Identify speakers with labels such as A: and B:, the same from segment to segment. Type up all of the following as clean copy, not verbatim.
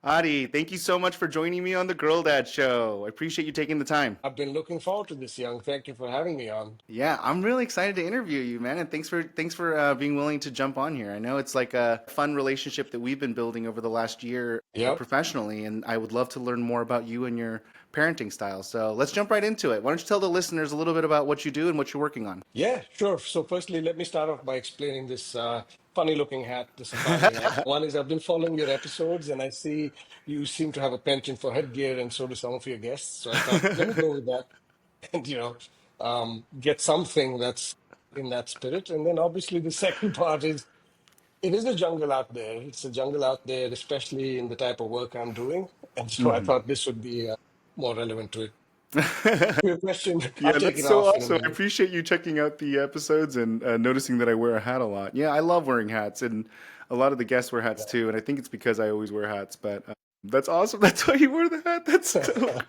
A: Adi, thank you so much for joining me on the Girl Dad Show. I appreciate you taking the time.
B: I've been looking forward to this, Young. Thank you for having me on.
A: Yeah, I'm really excited to interview you, man, and thanks for being willing to jump on here. I know it's like a fun relationship that we've been building over the last year
B: Yep.
A: professionally, and I would love to learn more about you and your parenting style. So let's jump right into it. Why don't you tell the listeners a little bit about what you do and what you're working on?
B: Yeah, sure. So, firstly, let me start off by explaining this funny looking hat, the safari hat. One is I've been following your episodes and I see you seem to have a penchant for headgear, and so do some of your guests. So, I thought, let me go with that and, get something that's in that spirit. And then, obviously, the second part is it is a jungle out there. It's a jungle out there, especially in the type of work I'm doing. And so, I
A: Mhm.
B: thought this would be more relevant to it. Your question, I'll
A: Yeah,
B: take
A: that's
B: it
A: so
B: off in a
A: awesome. I
B: minute.
A: appreciate you checking out the episodes and noticing that I wear a hat a lot. Yeah, I love wearing hats, and a lot of the guests wear hats too. And I think it's because I always wear hats. But that's awesome. That's why you wear the hat. That's so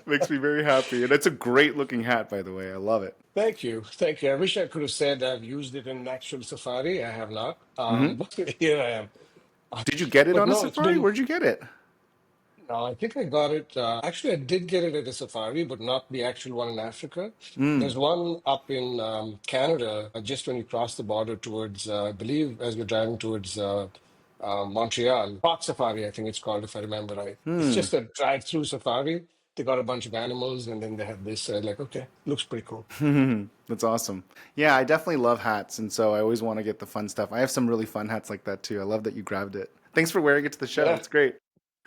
A: makes me very happy. And it's a great looking hat, by the way. I love it.
B: Thank you. Thank you. I wish I could have said I've used it in an actual safari. I have not.
A: Hmm.
B: But here I am.
A: Did you get it
B: But
A: on a
B: no, it's
A: safari?
B: been,
A: Where'd you get it?
B: no, I think I got it. Actually, I did get it at a safari, but not the actual one in Africa.
A: Mm.
B: There's one up in Canada, just when you cross the border towards, I believe, as you're driving towards Montreal. Park Safari, I think it's called, if I remember right. It's
A: Hmm.
B: just a drive-through safari. They got a bunch of animals, and then they have this. Like, okay, looks pretty cool.
A: That's awesome. Yeah, I definitely love hats, and so I always want to get the fun stuff. I have some really fun hats like that too. I love that you grabbed it. Thanks for wearing it to the show.
B: Yeah,
A: It's great.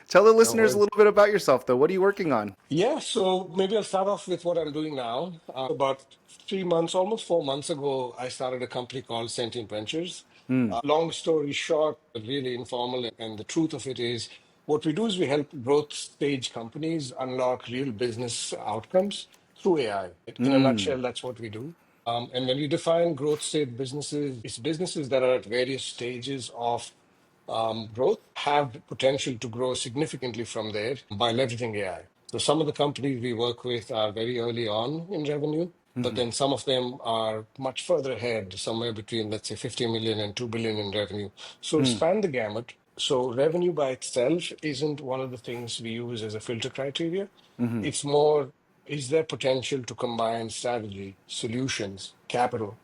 A: Tell the
B: no
A: listeners a
B: worries.
A: little bit about yourself, though. What are you working on?
B: Yeah, so maybe I'll start off with what I'm doing now. About 3 months, almost 4 months ago, I started a company called Sentient Ventures.
A: Hmm.
B: Long story short, but really informal, and the truth of it is what we do is we help growth stage companies unlock real business outcomes through AI. In a
A: Hmm.
B: nutshell, that's what we do. And when you define growth stage businesses, it's businesses that are at various stages of growth, have the potential to grow significantly from there by leveraging AI. So some of the companies we work with are very early on in revenue, but
A: Hmm.
B: then some of them are much further ahead, somewhere between, let's say, 50 million and 2 billion in revenue. So
A: Hmm.
B: span the gamut. So revenue by itself isn't one of the things we use as a filter criteria.
A: Hmm.
B: It's more, is there potential to combine strategy, solutions, capital,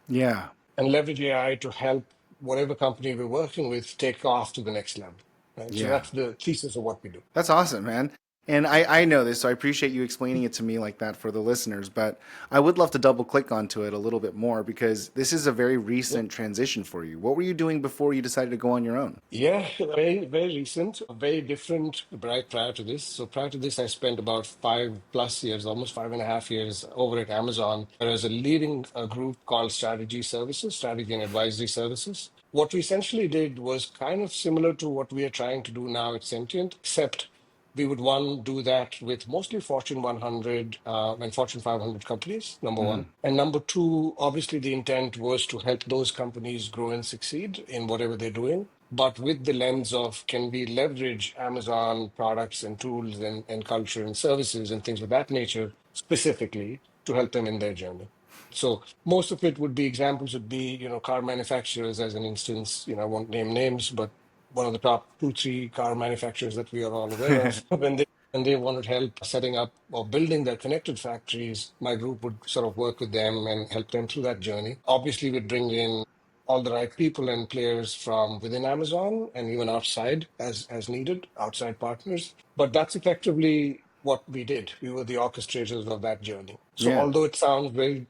A: Yeah.
B: and leverage AI to help whatever company we're working with take off to the next level. Right. So
A: Yeah.
B: that's the thesis of what we do.
A: That's awesome, man. And I know this, so I appreciate you explaining it to me like that for the listeners. But I would love to double click onto it a little bit more because this is a very
B: Yeah.
A: recent transition for you. What were you doing before you decided to go on your own?
B: Yeah, very, very recent, very different right prior to this. So prior to this, I spent about 5+ years, almost 5.5 years over at Amazon. There was a leading group called Strategy Services, Strategy and Advisory Services. What we essentially did was kind of similar to what we are trying to do now at Sentient, except we would one do that with mostly Fortune 100 and Fortune 500 companies, number
A: Hmm.
B: one. And number two, obviously the intent was to help those companies grow and succeed in whatever they're doing, but with the lens of can we leverage Amazon products and tools and culture and services and things of that nature specifically to help them in their journey. So most of it would be examples would be, car manufacturers as an instance, I won't name names, but one of the top two, three car manufacturers that we are all aware of, when they wanted help setting up or building their connected factories, my group would sort of work with them and help them through that journey. Obviously, we'd bring in all the right people and players from within Amazon and even outside as needed, outside partners. But that's effectively what we did. We were the orchestrators of that journey. So
A: Yeah.
B: although it sounds very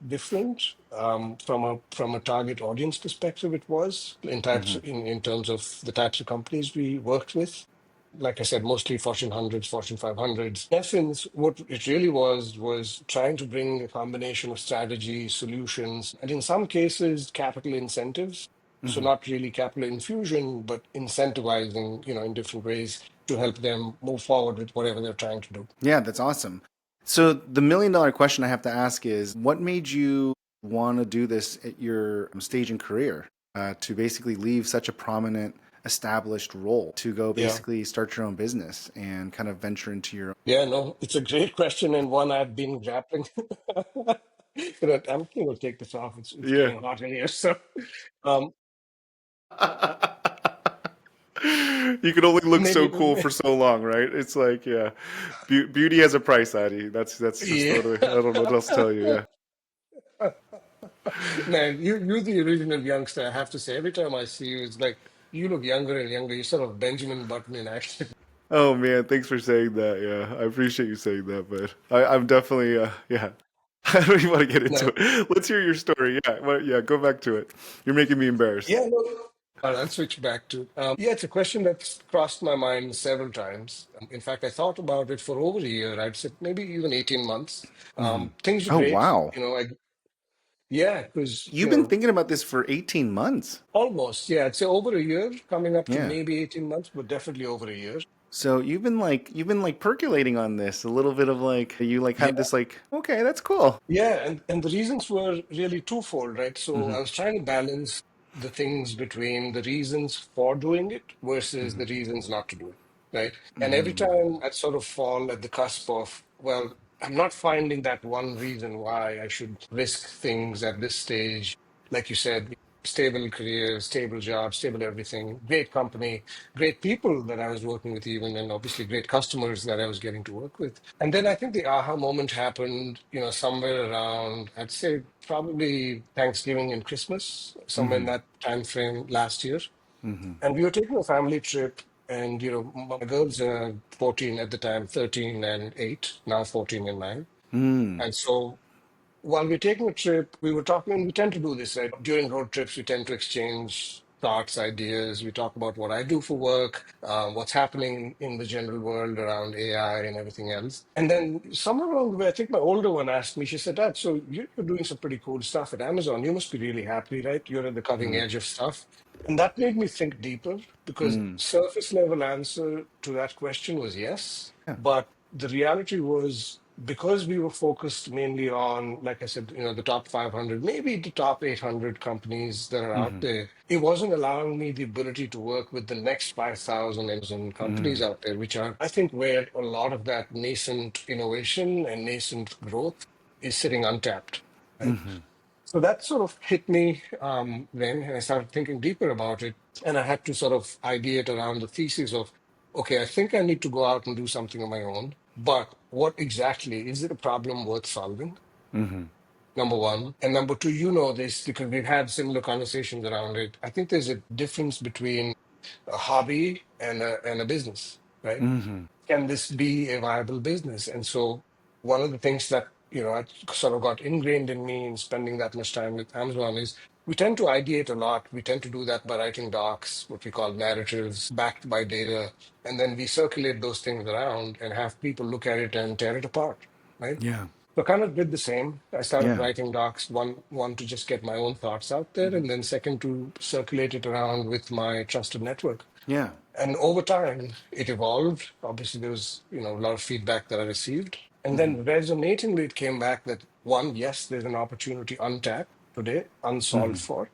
B: different from a target audience perspective, it was
A: Hmm.
B: in terms of the types of companies we worked with. Like I said, mostly Fortune 100s, Fortune 500s. In essence, what it really was trying to bring a combination of strategy, solutions, and in some cases, capital incentives. So
A: Hmm.
B: not really capital infusion, but incentivizing, in different ways to help them move forward with whatever they're trying to do.
A: Yeah, that's awesome. So the $1 million question I have to ask is, what made you want to do this at your stage in career to basically leave such a prominent, established role to go
B: Yeah.
A: basically start your own business and kind of venture into your
B: Yeah, no, it's a great question and one I've been grappling. I'm going to take this off. It's
A: yeah.
B: getting hot in here. So, um,
A: You can only look so
B: Maybe,
A: cool for so long, right? It's like, yeah, beauty has a price, Addy. That's just
B: yeah.
A: what I don't know what else to tell you. Yeah.
B: Man, you're the original youngster, I have to say. Every time I see you, it's like you look younger and younger. You're sort of Benjamin Button in action.
A: Oh man, thanks for saying that. Yeah, I appreciate you saying that, but I'm definitely, yeah. I don't even want to get into
B: No,
A: it. Let's hear your story. Yeah, yeah, go back to it. You're making me embarrassed.
B: yeah, no. I'll switch back to yeah, it's a question that's crossed my mind several times. In fact, I thought about it for over a year. I'd say maybe even 18 months. Things are
A: Oh
B: great.
A: wow,
B: Yeah, because,
A: you've been thinking about this for 18 months.
B: almost, yeah, I'd say over a year, coming up to
A: Yeah.
B: maybe 18 months, but definitely over a year.
A: So you've been like percolating on this a little bit of like you like had
B: Yeah.
A: this like okay, that's cool.
B: Yeah, and the reasons were really twofold, right? So
A: Hmm.
B: I was trying to balance the things between the reasons for doing it versus the reasons not to do it, right? And every time I'd sort of fall at the cusp of, well, I'm not finding that one reason why I should risk things at this stage. Like you said, stable career, stable job, stable everything, great company, great people that I was working with, even, and obviously great customers that I was getting to work with. And then I think the aha moment happened, somewhere around, I'd say probably Thanksgiving and Christmas, somewhere in that time frame last year. And we were taking a family trip, and my girls are 14 at the time, 13 and 8, now 14 and 9. And so while we're taking a trip, we were talking, we tend to do this, right? During road trips, we tend to exchange thoughts, ideas. We talk about what I do for work, what's happening in the general world around AI and everything else. And then somewhere along the way, I think my older one asked me, she said, Dad, so you're doing some pretty cool stuff at Amazon. You must be really happy, right? You're at the cutting edge of stuff. And that made me think deeper, because surface level answer to that question was yes.
A: Yeah.
B: But the reality was, because we were focused mainly on, like I said, the top 500, maybe the top 800 companies that are out there, it wasn't allowing me the ability to work with the next 5,000 Amazon companies out there, which are, I think, where a lot of that nascent innovation and nascent growth is sitting untapped, right? So that sort of hit me then, and I started thinking deeper about it. And I had to sort of ideate around the thesis of, okay, I think I need to go out and do something on my own. But what exactly is it a problem worth solving? Number one. And number two, you know this because we've had similar conversations around it. I think there's a difference between a hobby and a business, right? Can this be a viable business? And so one of the things that, I sort of got ingrained in me in spending that much time with Amazon is we tend to ideate a lot. We tend to do that by writing docs, what we call narratives, backed by data. And then we circulate those things around and have people look at it and tear it apart, right?
A: Yeah.
B: So I kind of did the same. I started
A: Yeah.
B: writing docs, one to just get my own thoughts out there, and then second to circulate it around with my trusted network.
A: Yeah.
B: And over time, it evolved. Obviously, there was, a lot of feedback that I received. And then resonatingly, it came back that one, yes, there's an opportunity untapped today, unsolved for,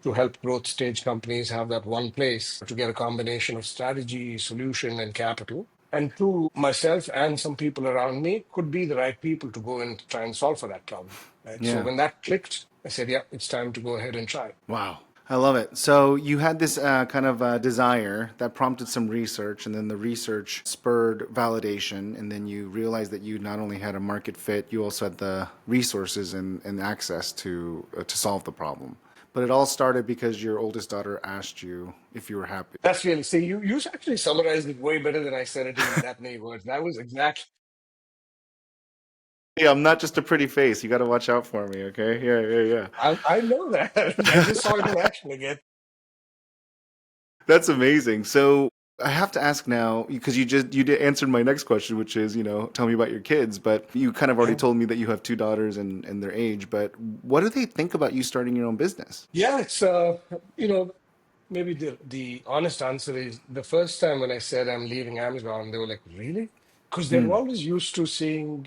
B: to help growth stage companies have that one place to get a combination of strategy, solution, and capital. And two, myself and some people around me could be the right people to go and try and solve for that problem. Right. So
A: Yeah.
B: when that clicked, I said, yeah, it's time to go ahead and try.
A: Wow. I love it. So you had this kind of desire that prompted some research, and then the research spurred validation, and then you realized that you not only had a market fit, you also had the resources and access to solve the problem. But it all started because your oldest daughter asked you if you were happy.
B: That's really, see, you actually summarized it way better than I said it in that many words. That was exact.
A: Yeah, I'm not just a pretty face. You got to watch out for me, okay? Yeah,
B: I know that. I
A: yeah.
B: just saw it in action again.
A: That's amazing. So I have to ask now because you did answered my next question, which is, tell me about your kids. But you kind of already
B: Yeah.
A: told me that you have two daughters and their age. But what do they think about you starting your own business?
B: Yeah, it's maybe the honest answer is the first time when I said I'm leaving Amazon, they were like, "Really?" Because they're
A: Hmm.
B: always used to seeing,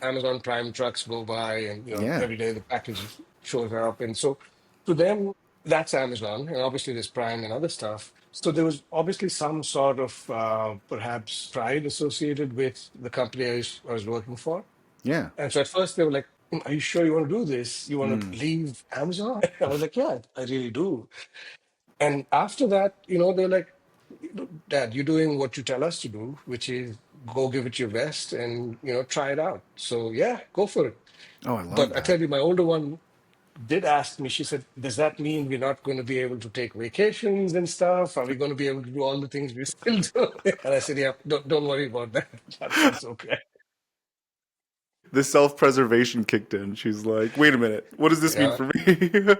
B: Amazon Prime trucks go by, and
A: Yeah.
B: every day the package shows up, and so to them that's Amazon, and obviously there's Prime and other stuff. So there was obviously some sort of perhaps pride associated with the company I was working for.
A: Yeah.
B: And so at first they were like, Are you sure you want to do this? You want to
A: Mm.
B: leave Amazon?" I was like, "Yeah, I really do." And after that, they're like, Dad, you're doing what you tell us to do, which is go give it your best and, try it out. So yeah, go for it.
A: Oh, I love
B: But I
A: that.
B: tell you, my older one did ask me, she said, does that mean we're not going to be able to take vacations and stuff? Are we going to be able to do all the things we still do? And I said, yeah, don't worry about that. That's okay.
A: The self-preservation kicked in. She's like, "Wait a minute. What does this mean
B: Yeah,
A: for me?"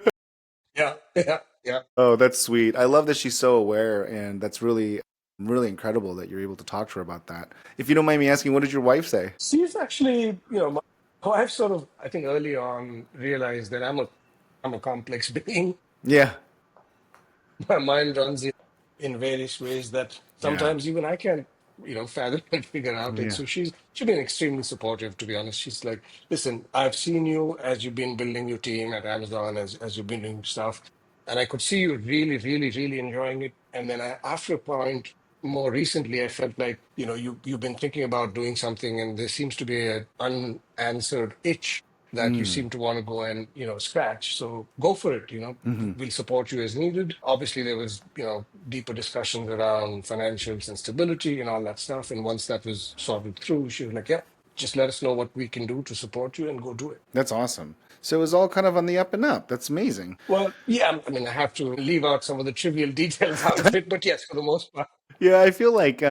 B: yeah, yeah, yeah.
A: Oh, that's sweet. I love that she's so aware, and that's really incredible that you're able to talk to her about that. If you don't mind me asking, what did your wife say?
B: She's actually, I've sort of, I think early on realized that I'm a complex being.
A: Yeah.
B: My mind runs in various ways that
A: Yeah.
B: sometimes even I can't, fathom and figure out. And
A: Yeah.
B: so she's been extremely supportive, to be honest. She's like, listen, I've seen you as you've been building your team at Amazon, as you've been doing stuff, and I could see you really, really, really enjoying it. And then after a point, more recently, I felt like, you've been thinking about doing something, and there seems to be an unanswered itch that you
A: Mm.
B: seem to want to go and scratch. So go for it.
A: Hmm.
B: We'll support you as needed. Obviously, there was deeper discussions around financials and stability and all that stuff. And once that was sorted through, she was like, "Yeah, just let us know what we can do to support you and go do it."
A: That's awesome. So it was all kind of on the up and up. That's amazing.
B: Well, yeah, I mean, I have to leave out some of the trivial details out of it, but yes, for the most part.
A: Yeah, I feel like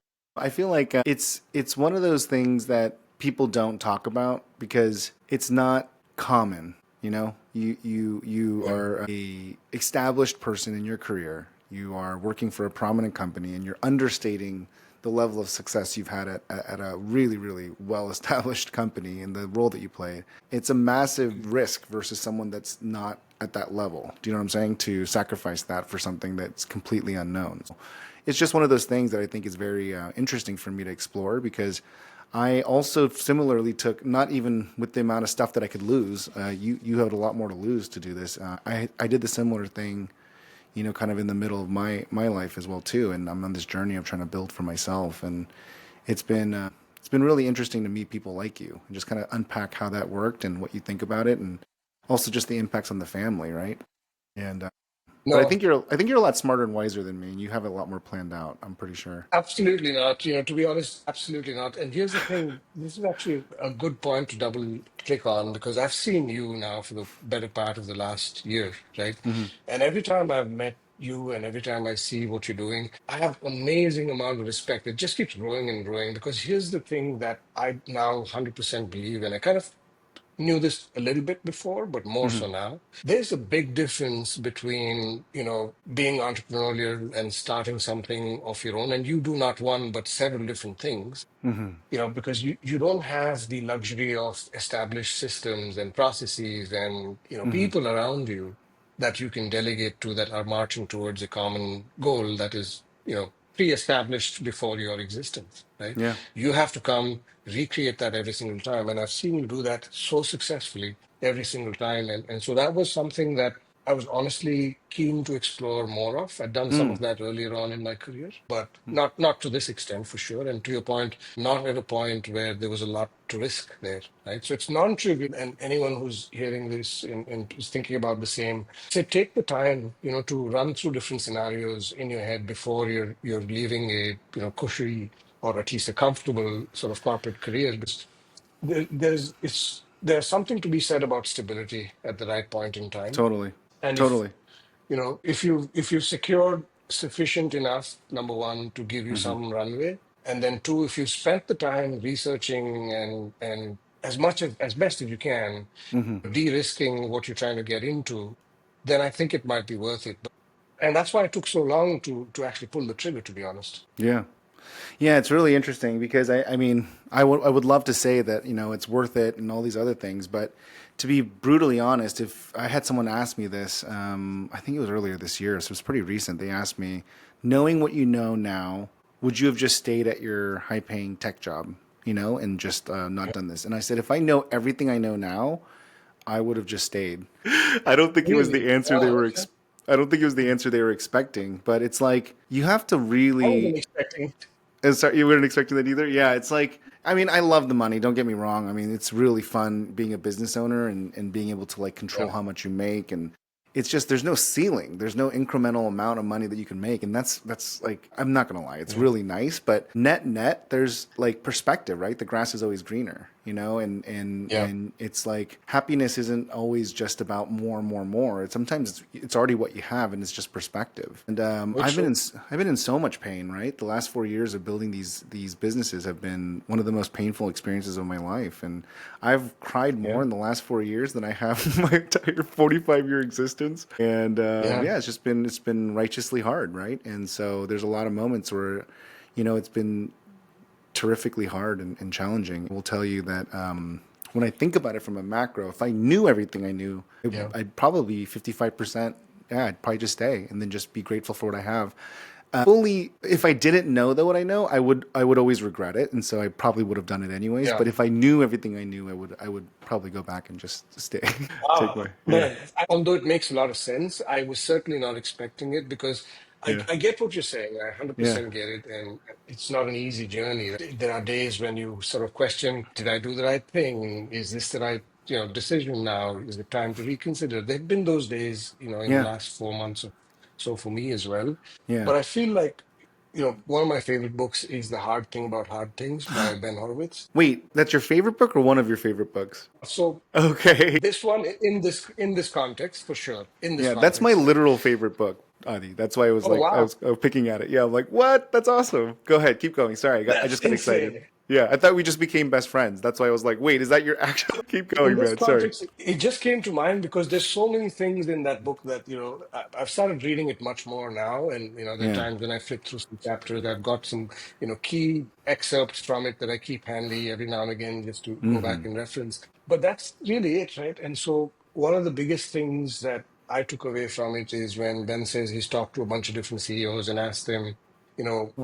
A: it's one of those things that people don't talk about because it's not common. You
B: Yeah.
A: are a established person in your career. You are working for a prominent company, and you're understating the level of success you've had at a really, really well established company and the role that you play. It's a massive risk versus someone that's not at that level. Do you know what I'm saying? To sacrifice that for something that's completely unknown. It's just one of those things that I think is very interesting for me to explore because I also similarly took not even with the amount of stuff that I could lose. You had a lot more to lose to do this. I did the similar thing, kind of in the middle of my life as well too. And I'm on this journey of trying to build for myself, and it's been really interesting to meet people like you and just kind of unpack how that worked and what you think about it, and also just the impacts on the family, right? And but I
B: No,
A: think you're a lot smarter and wiser than me, and you have it a lot more planned out. I'm pretty sure.
B: absolutely not. To be honest, absolutely not. And here's the thing, this is actually a good point to double click on because I've seen you now for the better part of the last year, right?
A: Hmm.
B: And every time I've met you and every time I see what you're doing, I have amazing amount of respect. It just keeps growing and growing because here's the thing that I now 100% believe, and I kind of knew this a little bit before, but more
A: Hmm.
B: so now. There's a big difference between, being entrepreneurial and starting something of your own. And you do not one, but several different things,
A: Hmm.
B: because you don't have the luxury of established systems and processes and,
A: Hmm.
B: people around you that you can delegate to that are marching towards a common goal that is, pre-established before your existence, right?
A: Yeah,
B: You have to come recreate that every single time. And I've seen you do that so successfully every single time. And so that was something that I was honestly keen to explore more of. I'd done some
A: mm.
B: of that earlier on in my career, but not to this extent for sure. And to your point, not at a point where there was a lot to risk there, right? So it's non-trivial. And anyone who's hearing this and is thinking about the same, say take the time, to run through different scenarios in your head before you're leaving a cushy or at least a comfortable sort of corporate career. Because there's something to be said about stability at the right point in time.
A: Totally,
B: And if
A: totally.
B: if you've secured sufficient enough, number one, to give you
A: Hmm.
B: some runway, and then two, if you spent the time researching and as much as best as you can,
A: Hmm.
B: de-risking what you're trying to get into, then I think it might be worth it. And that's why it took so long to actually pull the trigger, to be honest.
A: Yeah. Yeah, it's really interesting because I mean, I would love to say that, it's worth it and all these other things, but to be brutally honest, if I had someone ask me this, I think it was earlier this year, so it's pretty recent. They asked me, knowing what you know now, would you have just stayed at your high-paying tech job, and just not done this? And I said, if I know everything I know now, I would have just stayed. I don't think it was
B: Really?
A: the answer they
B: Wow,
A: were.
B: okay.
A: I don't think it was the answer they were expecting. But it's like you have to
B: I wasn't
A: really.
B: expecting.
A: And sorry, you weren't expecting that either. Yeah, it's like I mean, I love the money. Don't get me wrong. I mean, it's really fun being a business owner and being able to like control
B: Yeah.
A: how much you make and it's just there's no ceiling. There's no incremental amount of money that you can make, and that's like I'm not gonna lie, it's
B: Yeah.
A: really nice. But net, there's like perspective, right? The grass is always greener, you know,
B: Yeah.
A: and it's like happiness isn't always just about more, more, more. Sometimes it's already what you have, and it's just perspective. And
B: Very true.
A: I've been in so much pain, right? The last 4 years of building these businesses have been one of the most painful experiences of my life, and I've cried more
B: Yeah.
A: in the last 4 years than I have in my entire 45-year existence. And
B: Yeah.
A: yeah, it's been righteously hard, right? And so there's a lot of moments where, you know, it's been terrifically hard and challenging. I will tell you that when I think about it from a macro, if I knew everything I knew,
B: Yeah.
A: I'd probably be 55%. Yeah, I'd probably just stay and then just be grateful for what I have. Fully, if I didn't know though what I know, I would always regret it, and so I probably would have done it anyways.
B: Yeah.
A: But if I knew everything I knew, I would probably go back and just stay. Take
B: Wow,
A: my yeah
B: man. Although it makes a lot of sense, I was certainly not expecting it because
A: yeah
B: I get what you're saying. I
A: yeah
B: 100% get it. And it's not an easy journey. There are days when you sort of question, did I do the right thing? Is this the right, decision now? Is it time to reconsider? There have been those days, in the
A: yeah
B: last 4 months or so for me as well.
A: yeah.
B: But I feel like, one of my favorite books is The Hard Thing About Hard Things by Ben Horowitz.
A: Wait, that's your favorite book or one of your favorite books?
B: So
A: Okay.
B: this one in this context for sure. In this
A: Yeah, that's my
B: context, right?
A: literal favorite book, Adi. That's why
B: Oh wow,
A: I was picking at it. Yeah, I'm like, what? That's awesome. Go ahead, keep going. Sorry, I
B: that's
A: just got excited.
B: insane.
A: Yeah, I thought we just became best friends. That's why I was like, wait, is that your actual? Keep
B: In
A: going,
B: this
A: man. Sorry.
B: context, it just came to mind because there's so many things in that book that I've started reading it much more now, and there are
A: Yeah.
B: times when I flip through some chapters, I've got some key excerpts from it that I keep handy every now and again just to go back
A: Mm-hmm.
B: and reference. But that's really it, right? And so one of the biggest things that I took away from it is when Ben says he's talked to a bunch of different CEOs and asked them,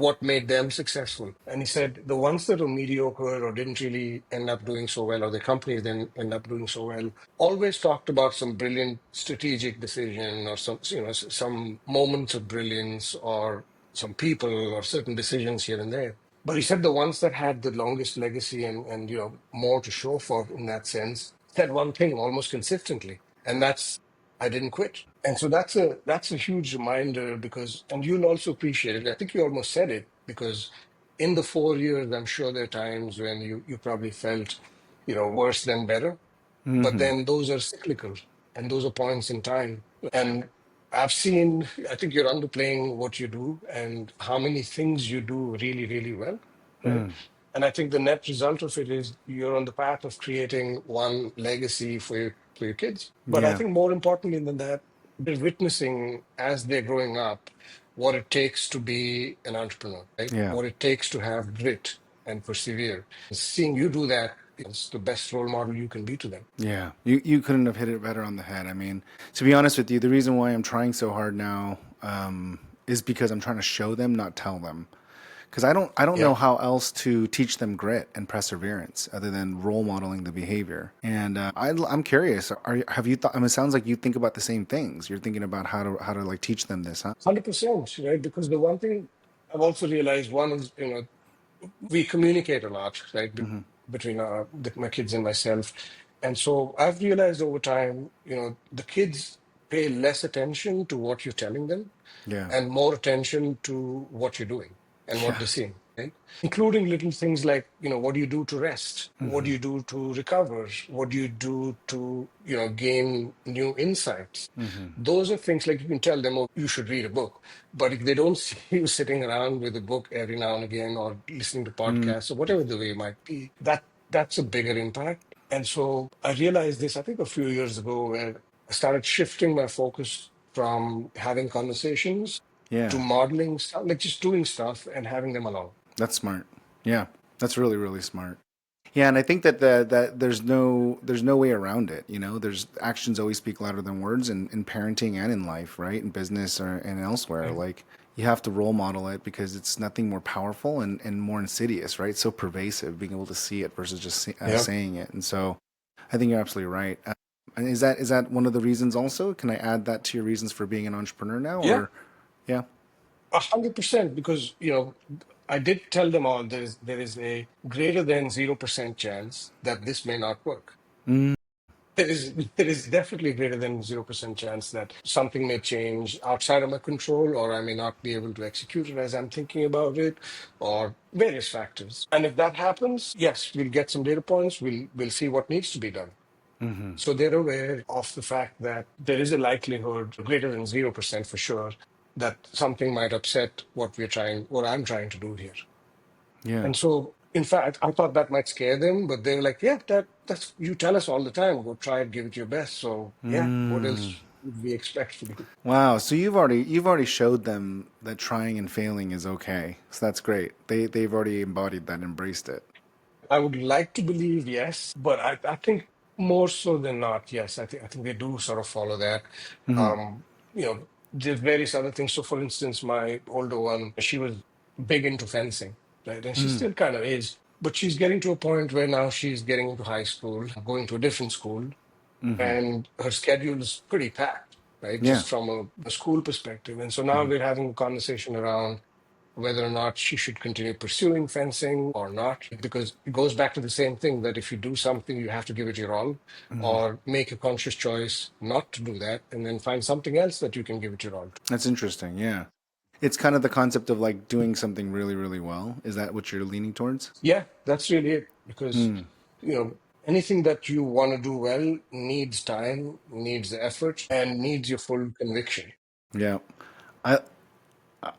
B: what made them successful? And he said the ones that were mediocre or didn't really end up doing so well, or the companies didn't end up doing so well, always talked about some brilliant strategic decision or some moments of brilliance or some people or certain decisions here and there. But he said the ones that had the longest legacy and more to show for in that sense said one thing almost consistently, and that's I didn't quit. And so that's a huge reminder because, and you'll also appreciate it. I think you almost said it because in the 4 years, I'm sure there are times when you probably felt, worse than better. But
A: Mm-hmm.
B: then those are cyclical and those are points in time. And I've seen, I think you're underplaying what you do and how many things you do really, really well, right?
A: Mm.
B: And I think the net result of it is you're on the path of creating one legacy for your kids. But I
A: Yeah.
B: think more importantly than that, they're witnessing as they're growing up what it takes to be an entrepreneur, right?
A: Yeah.
B: What it takes to have grit and persevere. Seeing you do that is the best role model you can be to them.
A: Yeah, you couldn't have hit it better on the head. I mean, to be honest with you, the reason why I'm trying so hard now is because I'm trying to show them, not tell them. Because I don't know
B: Yeah.
A: how else to teach them grit and perseverance other than role modeling the behavior. And I'm curious. Have you thought? I mean, it sounds like you think about the same things. You're thinking about how to like teach them this, huh?
B: 100%, right? Because the one thing I've also realized, one is, we communicate a lot, right,
A: Hmm.
B: between my kids and myself. And so I've realized over time, the kids pay less attention to what you're telling them
A: Yeah.
B: and more attention to what you're doing and what
A: Yeah.
B: they're seeing, right? Including little things like, what do you do to rest? What do
A: Hmm.
B: you do to recover? What do you do to, gain new insights?
A: Hmm.
B: Those are things like you can tell them, oh, you should read a book. But if they don't see you sitting around with a book every now and again or listening to
A: Mm.
B: podcasts or whatever the way it might be, that's a bigger impact. And so I realized this, I think a few years ago, where I started shifting my focus from having conversations to
A: Yeah.
B: modeling stuff, like just doing stuff and having them along.
A: That's smart. Yeah, that's really really smart. Yeah, and I think that that there's no way around it. You know, there's actions always speak louder than words in parenting and in life, right? In business or and elsewhere.
B: Right?
A: Like you have to role model it because it's nothing more powerful and more insidious, right? So pervasive, being able to see it versus just
B: Yeah.
A: saying it. And so, I think you're absolutely right. And is that one of the reasons also? Can I add that to your reasons for being an entrepreneur now,
B: Yeah.
A: or yeah?
B: 100%, because I did tell them all there is a greater than 0% chance that this may not work.
A: Mm.
B: There is definitely greater than 0% chance that something may change outside of my control, or I may not be able to execute it as I'm thinking about it, or various factors. And if that happens, yes, we'll get some data points. We'll see what needs to be done. So they're aware of the fact that there is a likelihood greater than 0% for sure that something might upset what I'm trying to do here.
A: Yeah.
B: And so, in fact, I thought that might scare them, but they were like, "Yeah, that's you tell us all the time. Go try it, give it your best." So, yeah, what
A: Mm.
B: else would we expect from you?
A: Wow. So you've already showed them that trying and failing is okay. So that's great. They've already embodied that, embraced it.
B: I would like to believe yes, but I think more so than not, yes. I think they do sort of follow that.
A: Hmm.
B: Um, there's various other things. So, for instance, my older one, she was big into fencing, right? And she still kind of is, but she's getting to a point where now she's getting into high school, going to a different school, and her schedule is pretty packed, right?
A: Yeah.
B: Just from a school perspective. And so now we're having a conversation around whether or not she should continue pursuing fencing or not, because it goes back to the same thing that if you do something, you have to give it your all, or make a conscious choice not to do that, and then find something else that you can give it your all to.
A: That's interesting. Yeah. It's kind of the concept of like doing something really, really well. Is that what you're leaning towards?
B: Yeah, that's really it. Because, anything that you want to do well needs time, needs effort, and needs your full conviction.
A: Yeah. I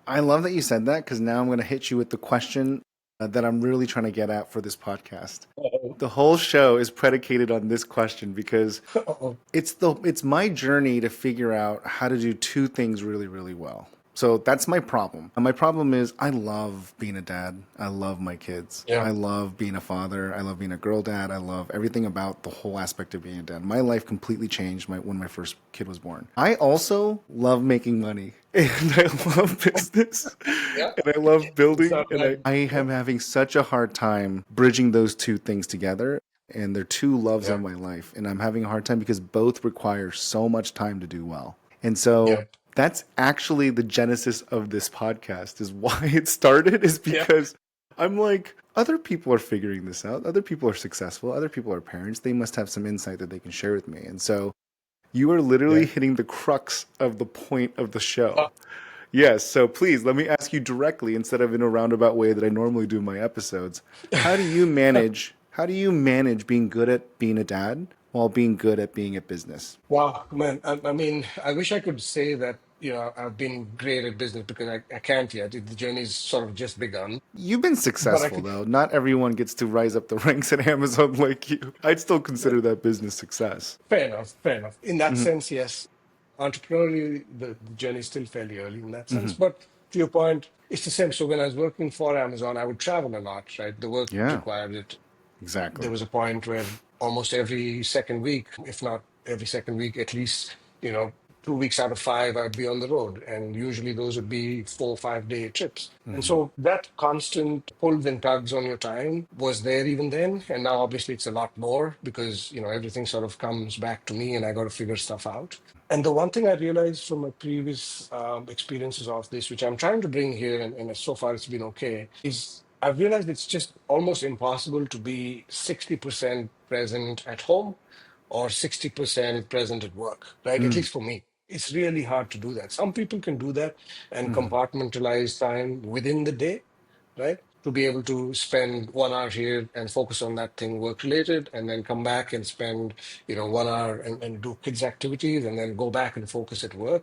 A: I love that you said that because now I'm going to hit you with the question that I'm really trying to get at for this podcast.
B: Uh-oh.
A: The whole show is predicated on this question because
B: Uh-oh.
A: it's my journey to figure out how to do two things really, really well. So that's my problem. And my problem is I love being a dad. I love my kids.
B: Yeah,
A: I love being a father. I love being a girl dad. I love everything about the whole aspect of being a dad. My life completely changed when my first kid was born. I also love making money. And I love business
B: yeah.
A: and I love building.
B: So,
A: And I
B: yeah,
A: am having such a hard time bridging those two things together. And they're two loves of
B: yeah,
A: my life. And I'm having a hard time because both require so much time to do well. And so
B: yeah,
A: that's actually the genesis of this podcast is why it started is
B: yeah,
A: because I'm like, other people are figuring this out. Other people are successful. Other people are parents. They must have some insight that they can share with me. And so you are literally
B: yeah.
A: hitting the crux of the point of the
B: Uh,
A: show. Yes. So please let me ask you directly instead of in a roundabout way that I normally do in my episodes. How do you manage being good at being a dad while being good at being a business?
B: wow, man. I mean, I wish I could say that, I've been great at business because I can't yet. The journey's sort of just begun.
A: You've been
B: But I
A: successful
B: could,
A: though. Not everyone gets to rise up the ranks at Amazon like you. I'd still consider that business success.
B: fair enough, fair enough. In that sense, yes. Entrepreneurially, the journey is still fairly early in that sense. But to your point, it's the same. So when I was working for Amazon, I would travel a lot, right? The work
A: Yeah,
B: required it.
A: exactly.
B: There was a point where almost every second week, if not every second week, at least, 2 weeks out of five, I'd be on the road. And usually those would be 4 or 5 day trips. And so that constant pulls and tugs on your time was there even then. And now obviously it's a lot more because, everything sort of comes back to me and I got to figure stuff out. And the one thing I realized from my previous experiences of this, which I'm trying to bring here, and so far it's been okay, is I've realized it's just almost impossible to be 60% present at home or 60% present at work, right? At least for me. It's really hard to do that. Some people can do that and compartmentalize time within the day, right? To be able to spend 1 hour here and focus on that thing work related, and then come back and spend, 1 hour and do kids' activities, and then go back and focus at work.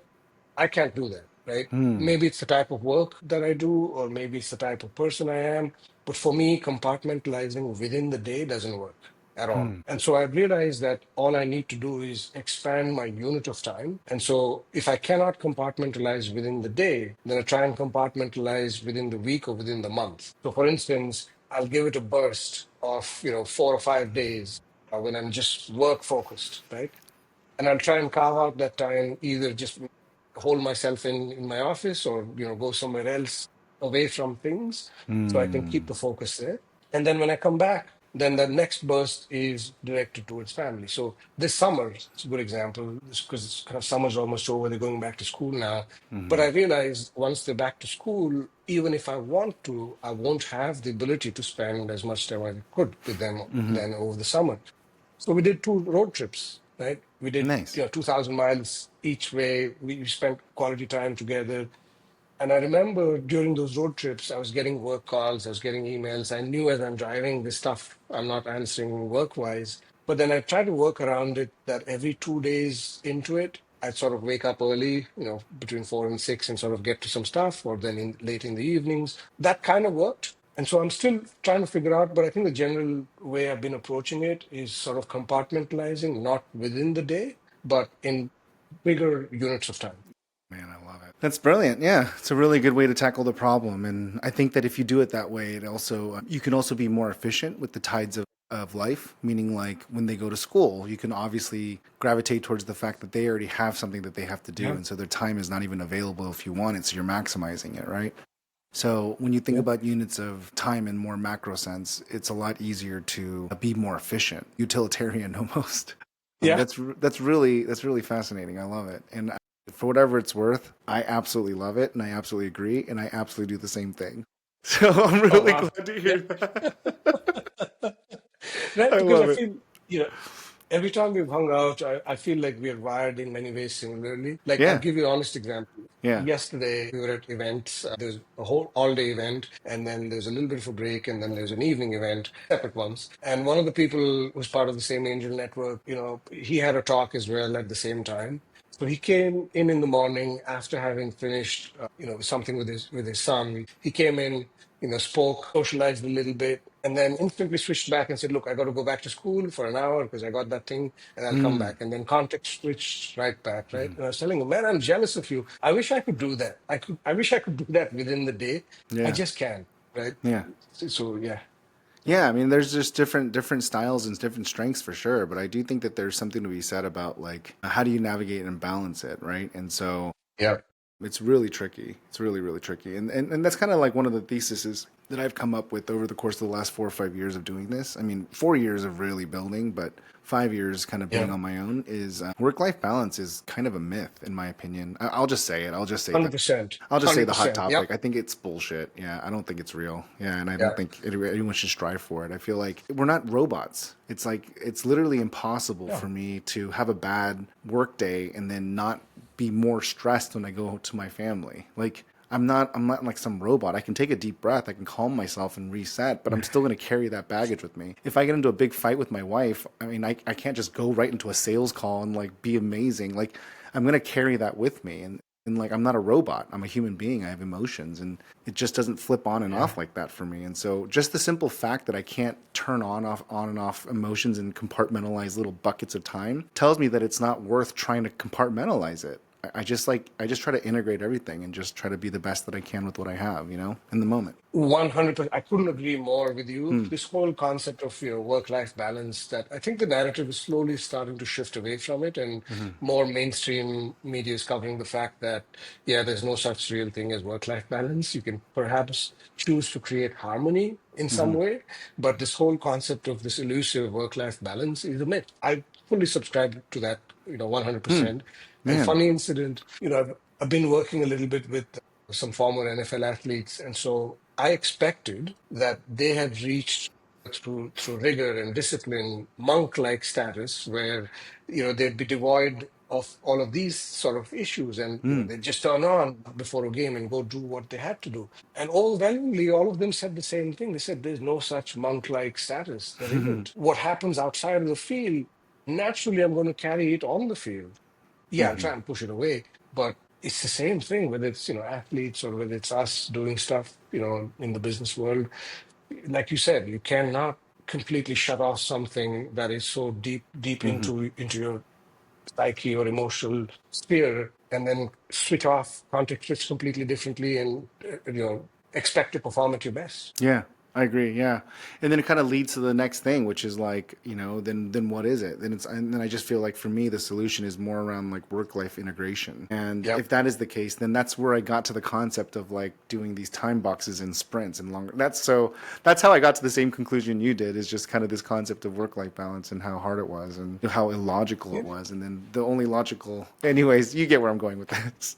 B: I can't do that, right? Maybe it's the type of work that I do, or maybe it's the type of person I am. But for me, compartmentalizing within the day doesn't work at all. And so I've realized that all I need to do is expand my unit of time. And so if I cannot compartmentalize within the day, then I try and compartmentalize within the week or within the month. So for instance, I'll give it a burst of, 4 or 5 days when I'm just work focused, right? And I'll try and carve out that time, either just hold myself in my office, or go somewhere else away from things so I can keep the focus there. And then when I come back, then the next burst is directed towards family. So this summer, it's a good example, because kind of summer's almost over, they're going back to school now. But I realized once they're back to school, even if I want to, I won't have the ability to spend as much time as I could with them then over the summer. So we did 2 road trips. right? We did,
A: Nice.
B: 2,000 miles each way. We spent quality time together. And I remember during those road trips, I was getting work calls, I was getting emails. I knew as I'm driving this stuff, I'm not answering work-wise. But then I tried to work around it that every 2 days into it, I'd sort of wake up early, between 4 and 6 and sort of get to some stuff, or then late in the evenings. That kind of worked. And so I'm still trying to figure out, but I think the general way I've been approaching it is sort of compartmentalizing, not within the day, but in bigger units of time.
A: Man, I love it. That's brilliant. Yeah, it's a really good way to tackle the problem, and I think that if you do it that way, it also you can also be more efficient with the tides of life. Meaning, like when they go to school, you can obviously gravitate towards the fact that they already have something that they have to do,
B: Yeah.
A: and so their time is not even available if you want it. So you're maximizing it, right? So when you think
B: Yep.
A: about units of time in more macro sense, it's a lot easier to be more efficient, utilitarian almost.
B: Yeah.
A: That's really fascinating. I love it, and for whatever it's worth, I absolutely love it, and I absolutely agree, and I absolutely do the same thing. So I'm
B: Oh,
A: really
B: wow.
A: glad to
B: Yeah.
A: hear that.
B: Right.
A: I
B: Because I
A: love it.
B: feel, you know, every time we've hung out, I feel like we are wired in many ways similarly. Like, I'll
A: Yeah,
B: give you an honest example.
A: yeah.
B: Yesterday, we were at events. There's a whole all-day event, and then there's a little bit of a break, and then there's an evening event, separate ones. And one of the people was part of the same angel network. He had a talk as well at the same time. So he came in the morning after having finished, something with his son. He came in, spoke, socialized a little bit, and then instantly switched back and said, "Look, I got to go back to school for an hour because I got that thing, and I'll come
A: Mm,
B: back." And then context switched right back, right? And I was telling him, "Man, I'm jealous of you. I wish I could do that. I wish I could do that within the day. I
A: yeah,
B: just can't, right?"
A: yeah.
B: So yeah,
A: Yeah, I mean, there's just different styles and different strengths for sure, but I do think that there's something to be said about like how do you navigate and balance it, right? And so
B: yeah,
A: it's really tricky. It's really, really tricky. And that's kind of like one of the theses that I've come up with over the course of the last 4 or 5 years of doing this. I mean, 4 years of really building, but 5 years kind of being
B: yeah,
A: on my own is work-life balance is kind of a myth, in my opinion. I'll just say it.
B: 100%,
A: I'll just say
B: hundred
A: the hot
B: percent. Yep.
A: topic. I think it's bullshit. Yeah, I don't think it's real. Yeah, and I don't
B: Yeah.
A: think anyone should strive for it. I feel like we're not robots. It's like it's literally impossible
B: Yeah.
A: for me to have a bad work day and then not be more stressed when I go to my family. Like I'm not like some robot. I can take a deep breath, I can calm myself and reset, but I'm still going to carry that baggage with me. If I get into a big fight with my wife, I mean, I can't just go right into a sales call and like be amazing. Like I'm going to carry that with me, and like I'm not a robot. I'm a human being. I have emotions, and it just doesn't flip on and
B: Yeah.
A: off like that for me. And so just the simple fact that I can't turn on and off emotions and compartmentalize little buckets of time tells me that it's not worth trying to compartmentalize it. I just try to integrate everything and just try to be the best that I can with what I have, in the moment.
B: 100%. I couldn't agree more with you.
A: Hmm.
B: This whole concept of work-life balance, that I think the narrative is slowly starting to shift away from it, and
A: Hmm.
B: more mainstream media is covering the fact that, yeah, there's no such real thing as work-life balance. You can perhaps choose to create harmony in some
A: Hmm.
B: way, but this whole concept of this elusive work-life balance is a myth. I fully subscribe to that,
A: Hmm.
B: 100%. And
A: Man.
B: funny incident, I've been working a little bit with some former NFL athletes. And so I expected that they had reached through rigor and discipline, monk-like status where, they'd be devoid of all of these sort of issues. And,
A: Hmm.
B: they'd just turn on before a game and go do what they had to do. And overwhelmingly, all of them said the same thing. They said, "There's no such monk-like status. There isn't. What happens outside of the field, naturally, I'm going to carry it on the field. Yeah, I'll
A: Hmm.
B: try and push it away. But it's the same thing, whether it's, athletes or whether it's us doing stuff, in the business world. Like you said, you cannot completely shut off something that is so deep
A: Hmm.
B: into your psyche or emotional sphere, and then switch off, context switch completely differently, and expect to perform at your best.
A: Yeah, I agree. Yeah, and then it kind of leads to the next thing, which is like, then what is it? And then I just feel like for me the solution is more around like work life integration. And
B: Yep.
A: if that is the case, then that's where I got to the concept of like doing these time boxes in sprints and longer. That's how I got to the same conclusion you did. Is just kind of this concept of work life balance and how hard it was and how illogical it
B: Yeah.
A: was. And then the only logical, anyways, you get where I'm going with this.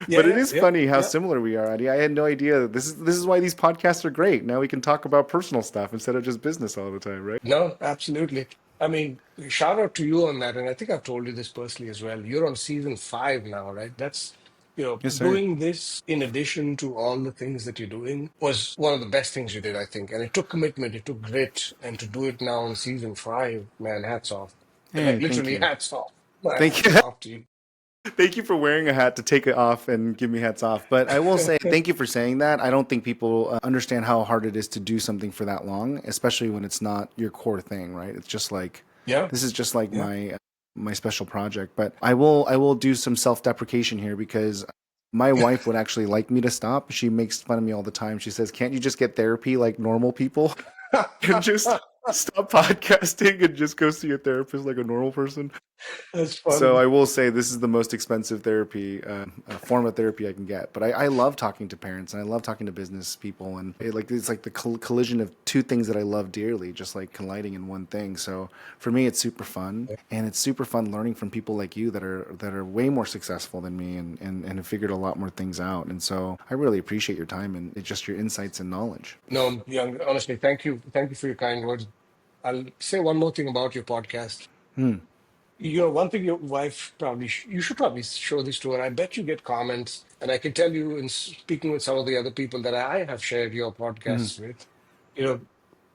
B: Yeah.
A: But it
B: Yeah.
A: is
B: Yeah.
A: funny how
B: Yeah.
A: similar we are, Adi. I had no idea. This is why these podcasts are great. Now we can talk about personal stuff instead of just business all the time, right?
B: No, absolutely. I mean, shout out to you on that. And I think I've told you this personally as well. You're on season 5 now, right? That's,
A: Yes, sir.
B: doing this in addition to all the things that you're doing was one of the best things you did, I think. And it took commitment, it took grit. And to do it now in season 5, man, hats off. Like
A: Hey, thank
B: literally
A: you.
B: hats off. My
A: Thank
B: hats
A: you.
B: off to you.
A: Thank you for wearing a hat to take it off and give me hats off. But I will say thank you for saying that. I don't think people understand how hard it is to do something for that long, especially when it's not your core thing, right? It's just like
B: Yeah,
A: this is just like
B: yeah.
A: my special project. But I will do some self-deprecation here because my wife would actually like me to stop. She makes fun of me all the time. She says, "Can't you just get therapy like normal people and just stop podcasting and just go see a therapist like a normal person?"
B: That's
A: So
B: funny.
A: I will say this is the most expensive therapy form of therapy I can get. But I love talking to parents and I love talking to business people, and it's like the collision of two things that I love dearly, just like colliding in one thing. So for me, it's super fun, and it's super fun learning from people like you that are way more successful than me and have figured a lot more things out. And so I really appreciate your time and just your insights and knowledge.
B: No, Young, honestly, thank you. Thank you for your kind words. I'll say one more thing about your podcast.
A: Hmm.
B: One thing your wife probably, you should probably show this to her. I bet you get comments. And I can tell you in speaking with some of the other people that I have shared your
A: Hmm.
B: podcasts with, you know,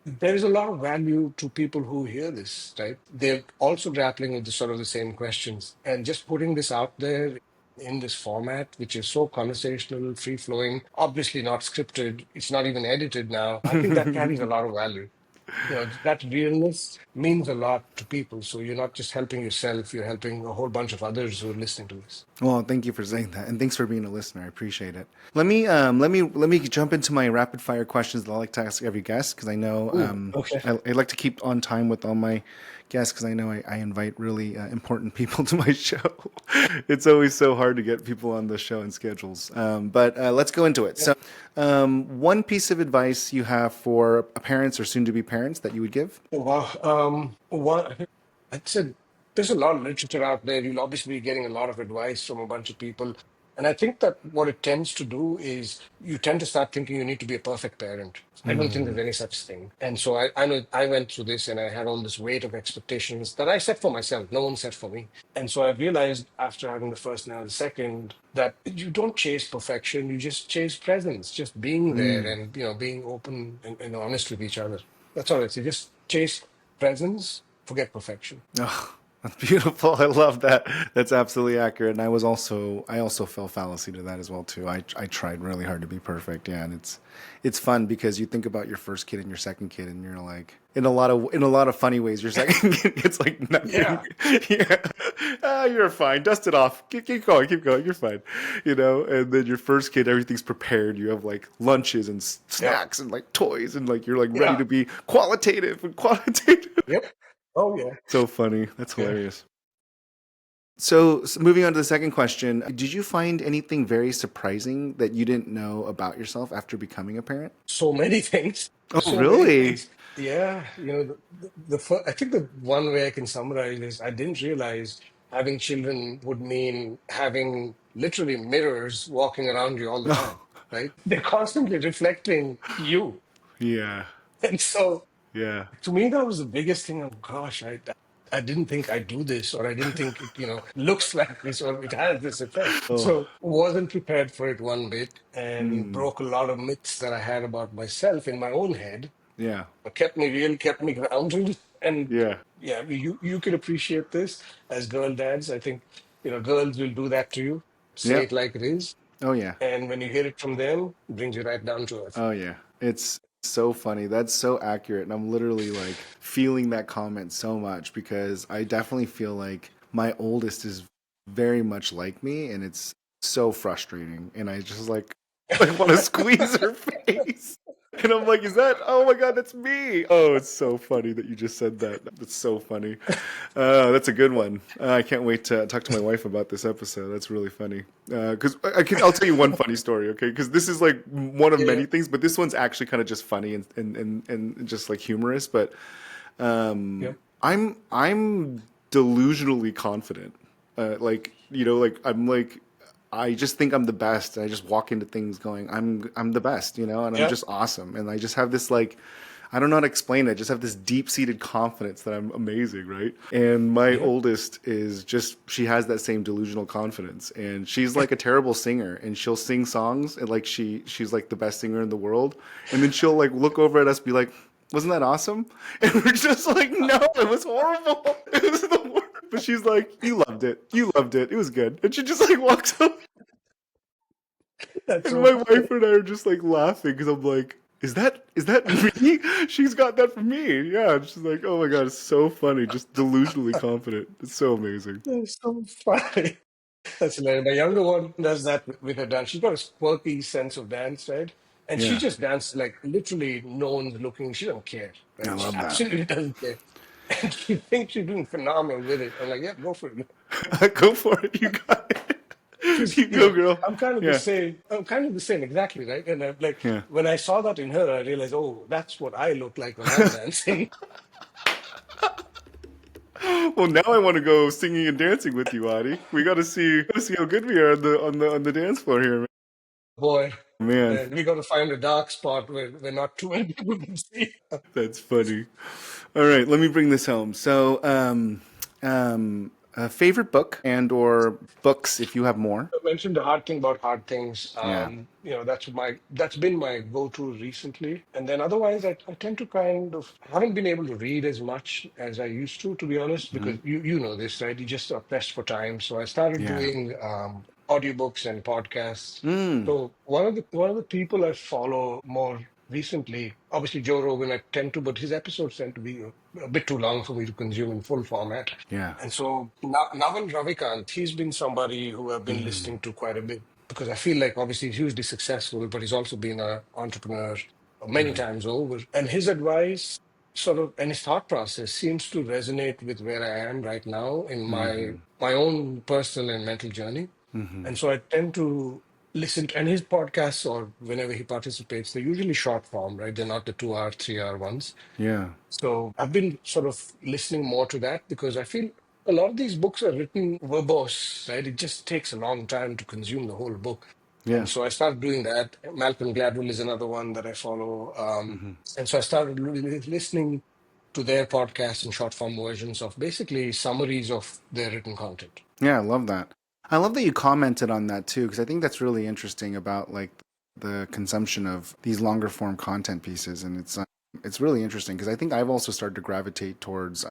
B: there is a lot of value to people who hear this, right? They're also grappling with the sort of the same questions. And just putting this out there in this format, which is so conversational, free flowing, obviously not scripted, it's not even edited now. I think that carries a lot of value. That realness means a lot to people. So you're not just helping yourself, you're helping a whole bunch of others who are listening to this.
A: Well, thank you for saying that, and thanks for being a listener. I appreciate it. Let me jump into my rapid fire questions that I like to ask every guest because I know
B: Ooh, okay.
A: I like to keep on time with all my guests because I know I invite really important people to my show. It's always so hard to get people on the show and schedules. But let's go into it.
B: Yeah.
A: So, one piece of advice you have for parents or soon to be parents that you would give?
B: Wow. I'd say there's a lot of literature out there. You'll obviously be getting a lot of advice from a bunch of people. And I think that what it tends to do is you tend to start thinking you need to be a perfect parent. I don't think
A: Mm.
B: there's any such thing. And so I know I went through this and I had all this weight of expectations that I set for myself. No one set for me. And so I realized after having the first now the second that you don't chase perfection, you just chase presence, just being there
A: Mm.
B: and being open and honest with each other. That's all it is. Just chase presence, forget perfection.
A: Oh, that's beautiful. I love that. That's absolutely accurate. And I also fell fallacy to that as well too. I tried really hard to be perfect. Yeah, and it's fun because you think about your first kid and your second kid, and you're like in a lot of funny ways. Your second kid gets like nothing.
B: Yeah.
A: Yeah, you're fine. Dust it off. Keep going. Keep going. You're fine. You know. And then your first kid, everything's prepared. You have like lunches and
B: Yeah.
A: snacks and like toys, and like you're like ready
B: Yeah.
A: to be qualitative and quantitative.
B: Yep. Oh yeah.
A: So funny. That's
B: Yeah.
A: hilarious. So moving on to the second question, did you find anything very surprising that you didn't know about yourself after becoming a parent?
B: So many things.
A: Oh,
B: So many
A: really?
B: things. Yeah. I think the one way I can summarize is I didn't realize having children would mean having literally mirrors walking around you all the time,
A: Oh,
B: right? They're constantly reflecting you.
A: yeah,
B: And so
A: yeah.
B: to me, that was the biggest thing. Oh gosh, I didn't think I'd do this, or I didn't think it, looks like this, or it has this effect.
A: Oh,
B: So wasn't prepared for it one bit, and
A: mm,
B: broke a lot of myths that I had about myself in my own head.
A: yeah,
B: Kept me real, kept me grounded, and
A: yeah,
B: yeah, you could appreciate this as girl dads. I think girls will do that to you. Say
A: yeah.
B: it like it is,
A: Oh, yeah.
B: and when you hear it from them, it brings you right down to earth.
A: Oh, yeah. It's so funny. That's so accurate. And I'm literally like feeling that comment so much because I definitely feel like my oldest is very much like me and it's so frustrating. And I just like want to squeeze her face. And I'm like, is that, oh my God, that's me. Oh, it's so funny that you just said that. That's so funny. That's a good one. I can't wait to talk to my wife about this episode. That's really funny. Because I'll tell you one funny story, okay? Because this is like one of
B: Yeah,
A: many things, but this one's actually kind of just funny and just like humorous. But
B: yeah,
A: I'm delusionally confident. Like I'm like I just think I'm the best. I just walk into things going, I'm the best, and I'm
B: yeah,
A: just awesome. And I just have this like I don't know how to explain it. I just have this deep seated confidence that I'm amazing, right? And my
B: Yeah.
A: oldest is just, she has that same delusional confidence. And she's like a terrible singer and she'll sing songs and like she's like the best singer in the world. And then she'll like look over at us, be like, wasn't that awesome? And we're just like, no, it was horrible. It was the worst. But she's like, you loved it. You loved it. It was good. And she just like walks up.
B: That's
A: And
B: so
A: my
B: funny.
A: wife and I are just like laughing because I'm like, is that me? She's got that from me. Yeah. And she's like, oh my God, it's so funny. Just delusionally confident. It's so amazing.
B: That's so funny. That's hilarious. My younger one does that with her dance. She's got a quirky sense of dance, right? And she
A: Yeah.
B: just dances like literally no one's looking. She don't care,
A: I
B: right? She
A: love that.
B: absolutely doesn't care. And she thinks she's doing phenomenal with it. I'm like, yeah, go for it.
A: Go for it. You got it.
B: Because,
A: You go, girl.
B: I'm kind of the
A: Yeah.
B: same. I'm kind of the same, exactly, right? And I'm like,
A: Yeah.
B: when I saw that in her, I realized, oh, that's what I look like when I'm dancing.
A: Well, now I want to go singing and dancing with you, Adi. We got to see how good we are on the dance floor here,
B: Boy,
A: man.
B: and we got to find a dark spot where not too many people can see.
A: That's funny. All right, let me bring this home. So, a favorite book and or books if you have more.
B: I mentioned the hard thing about hard things.
A: Yeah.
B: That's been my go-to recently. And then otherwise, I tend to kind of haven't been able to read as much as I used to be honest,
A: Hmm.
B: because you know this, right? You just are pressed for time. So I started
A: Yeah.
B: doing audiobooks and podcasts.
A: Mm.
B: So one of the people I follow more recently, obviously Joe Rogan, I tend to, but his episodes tend to be a bit too long for me to consume in full format.
A: Yeah.
B: And so Naval Ravikant, he's been somebody who I've been
A: Mm.
B: listening to quite a bit because I feel like obviously he's hugely successful, but he's also been an entrepreneur many
A: Hmm.
B: times over. And his advice sort of and his thought process seems to resonate with where I am right now in my
A: Hmm.
B: my own personal and mental journey.
A: Hmm.
B: And so I tend to listen to, and his podcasts or whenever he participates, they're usually short form, right? They're not the 2 hour, 3 hour ones.
A: Yeah.
B: So I've been sort of listening more to that because I feel a lot of these books are written verbose, right? It just takes a long time to consume the whole book.
A: Yeah.
B: And so I started doing that. Malcolm Gladwell is another one that I follow.
A: Hmm.
B: And so I started listening to their podcasts in short form versions of basically summaries of their written content.
A: Yeah, I love that. I love that you commented on that too, because I think that's really interesting about like the consumption of these longer form content pieces, and it's really interesting because I think I've also started to gravitate towards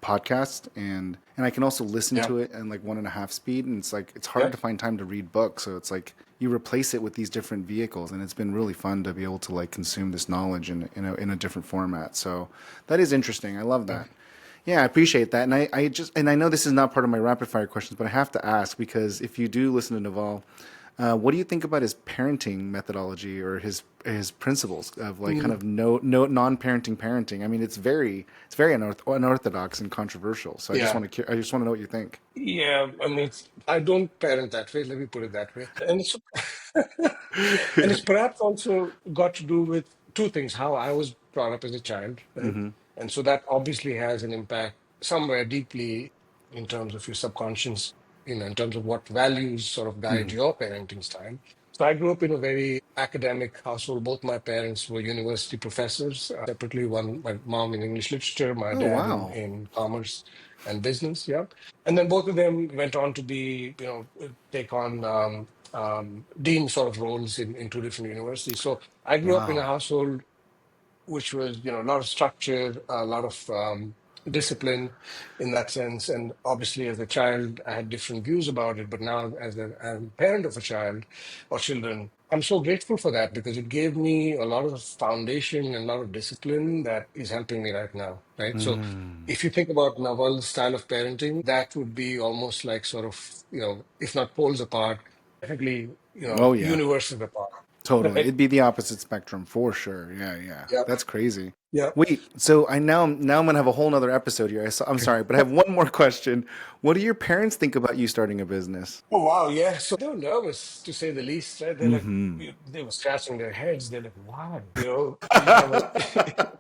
A: podcast and I can also listen
B: Yeah.
A: to it in like 1.5 speed, and it's like it's hard
B: Yeah.
A: to find time to read books, so it's like you replace it with these different vehicles, and it's been really fun to be able to like consume this knowledge in a different format. So that is interesting. I love that. Yeah, I appreciate that. And I know this is not part of my rapid fire questions, but I have to ask because if you do listen to Naval, what do you think about his parenting methodology or his principles of like kind
B: Mm.
A: of no non-parenting parenting? I mean, it's very unorthodox and controversial. So
B: Yeah.
A: I just want to know what you think.
B: Yeah. I mean, I don't parent that way. Let me put it that way. And it's and it's perhaps also got to do with two things, how I was brought up as a child, right?
A: Hmm.
B: And so that obviously has an impact somewhere deeply in terms of your subconscious, in terms of what values sort of guide
A: Hmm.
B: your parenting style. So I grew up in a very academic household. Both my parents were university professors, separately, one, my mom in English literature, my
A: Oh
B: dad in,
A: wow.
B: in commerce and business. Yeah. And then both of them went on to be, take on dean sort of roles in two different universities. So I grew up in a
A: Wow.
B: household which was, a lot of structure, a lot of discipline in that sense. And obviously, as a child, I had different views about it. But now, as a parent of a child or children, I'm so grateful for that because it gave me a lot of foundation and a lot of discipline that is helping me right now. Right. So,
A: Mm.
B: if you think about Naval's style of parenting, that would be almost like sort of, if not poles apart, definitely,
A: Oh yeah.
B: universes apart.
A: Totally.
B: Right.
A: It'd be the opposite spectrum for sure. Yeah, yeah.
B: Yeah.
A: That's crazy.
B: Yeah.
A: Wait, so I'm gonna have a whole nother episode here. I'm sorry, but I have one more question. What do your parents think about you starting a business?
B: Oh wow, yeah. So they were nervous to say the least, right? They're like,
A: Hmm.
B: they were scratching their heads. They're like, why? You have a,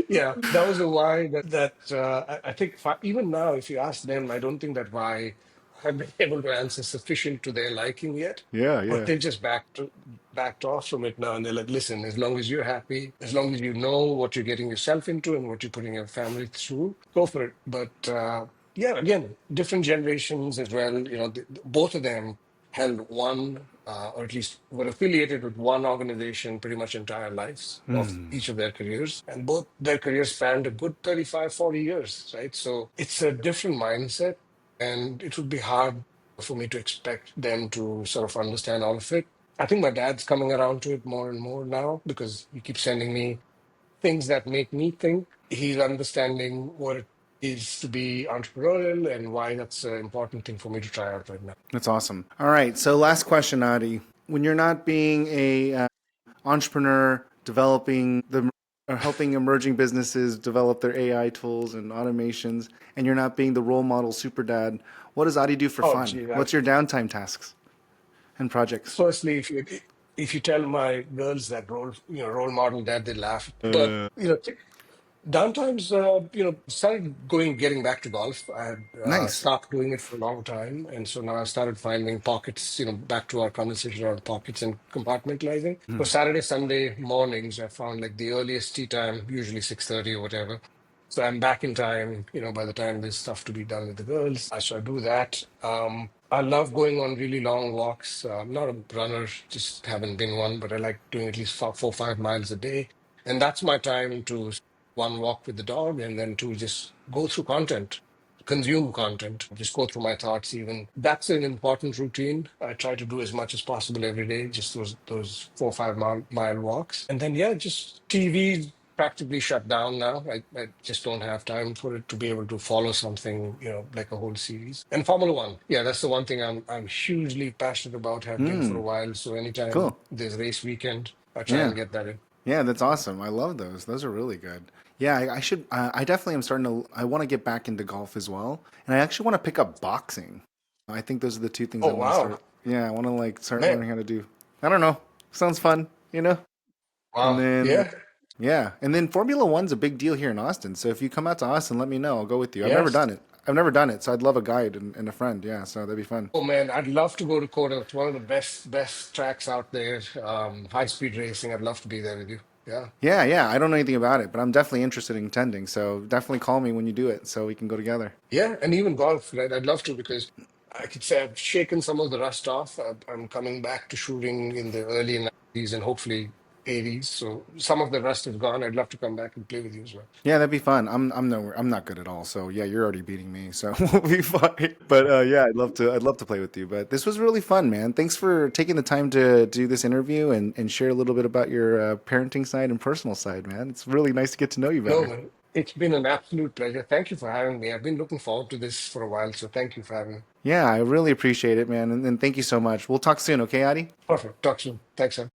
B: yeah. That was a why that I think even now, if you ask them, I don't think that why have been able to answer sufficient to their liking yet,
A: Yeah,
B: but
A: yeah.
B: they've just backed off from it now, and they're like, listen, as long as you're happy, as long as you know what you're getting yourself into and what you're putting your family through, go for it. But yeah, again, different generations as well. Both of them held one, or at least were affiliated with one organization pretty much entire lives of each of their careers. And both their careers spanned a good 35, 40 years, right? So it's a different mindset. And it would be hard for me to expect them to sort of understand all of it. I think my dad's coming around to it more and more now because he keeps sending me things that make me think. He's understanding what it is to be entrepreneurial and why that's an important thing for me to try out right now.
A: That's awesome. All right. So last question, Adi. When you're not being a entrepreneur, developing the or helping emerging businesses develop their AI tools and automations, and you're not being the role model super dad, what does Adi do for
B: Oh,
A: fun?
B: gee,
A: What's your downtime tasks and projects?
B: firstly, if you tell my girls that role model that they laugh, but downtimes, started getting back to golf. I had
A: Nice.
B: stopped doing it for a long time, and so now I started finding pockets. Back to our conversation around pockets and compartmentalizing. So Saturday, Sunday mornings, I found like the earliest tea time, usually 6:30 or whatever. So I'm back in time. By the time there's stuff to be done with the girls, I shall do that. I love going on really long walks. I'm not a runner, just haven't been one, but I like doing at least 4, 5 miles a day. And that's my time to one, walk with the dog, and then two, just go through content, consume content, just go through my thoughts. Even that's an important routine. I try to do as much as possible every day, just those 4, 5 mile walks. And then yeah, just TV practically shut down now. I just don't have time for it to be able to follow something, like a whole series. And Formula One, yeah, that's the one thing I'm hugely passionate about, have been for a while. So anytime
A: Cool.
B: there's race weekend, I try
A: Yeah.
B: and get that in.
A: Yeah, that's awesome. I love those. Those are really good. Yeah, I should. I definitely am starting to. I want to get back into golf as well, and I actually want to pick up boxing. I think those are the two things I
B: Oh
A: want to
B: wow,
A: start. Yeah, I want to like start
B: man.
A: learning how to do. I don't know. Sounds fun, you know. And
B: Wow.
A: then
B: Yeah.
A: yeah, and then Formula One's a big deal here in Austin. So if you come out to Austin, let me know. I'll go with you. I've never
B: Yes.
A: done it. I've never done it, so I'd love a guide and a friend. Yeah, so that'd be fun.
B: Oh man, I'd love to go to Coda. It's one of the best tracks out there. High speed racing. I'd love to be there with you. Yeah.
A: Yeah, yeah. I don't know anything about it, but I'm definitely interested in attending. So definitely call me when you do it, so we can go together.
B: Yeah, and even golf, right? I'd love to because I could say I've shaken some of the rust off. I'm coming back to shooting in the early 90s and hopefully 80s. So some of the rust is gone. I'd love to come back and play with you as well.
A: Yeah, that'd be fun. I'm not good at all. So yeah, you're already beating me, so we'll be fine. But yeah, I'd love to play with you. But this was really fun, man. Thanks for taking the time to do this interview and share a little bit about your parenting side and personal side, man. It's really nice to get to know you
B: No,
A: better.
B: man, it's been an absolute pleasure. Thank you for having me. I've been looking forward to this for a while, so thank you for having me.
A: Yeah, I really appreciate it, man. And thank you so much. We'll talk soon, okay, Adi?
B: Perfect. Talk soon. Thanks, sir.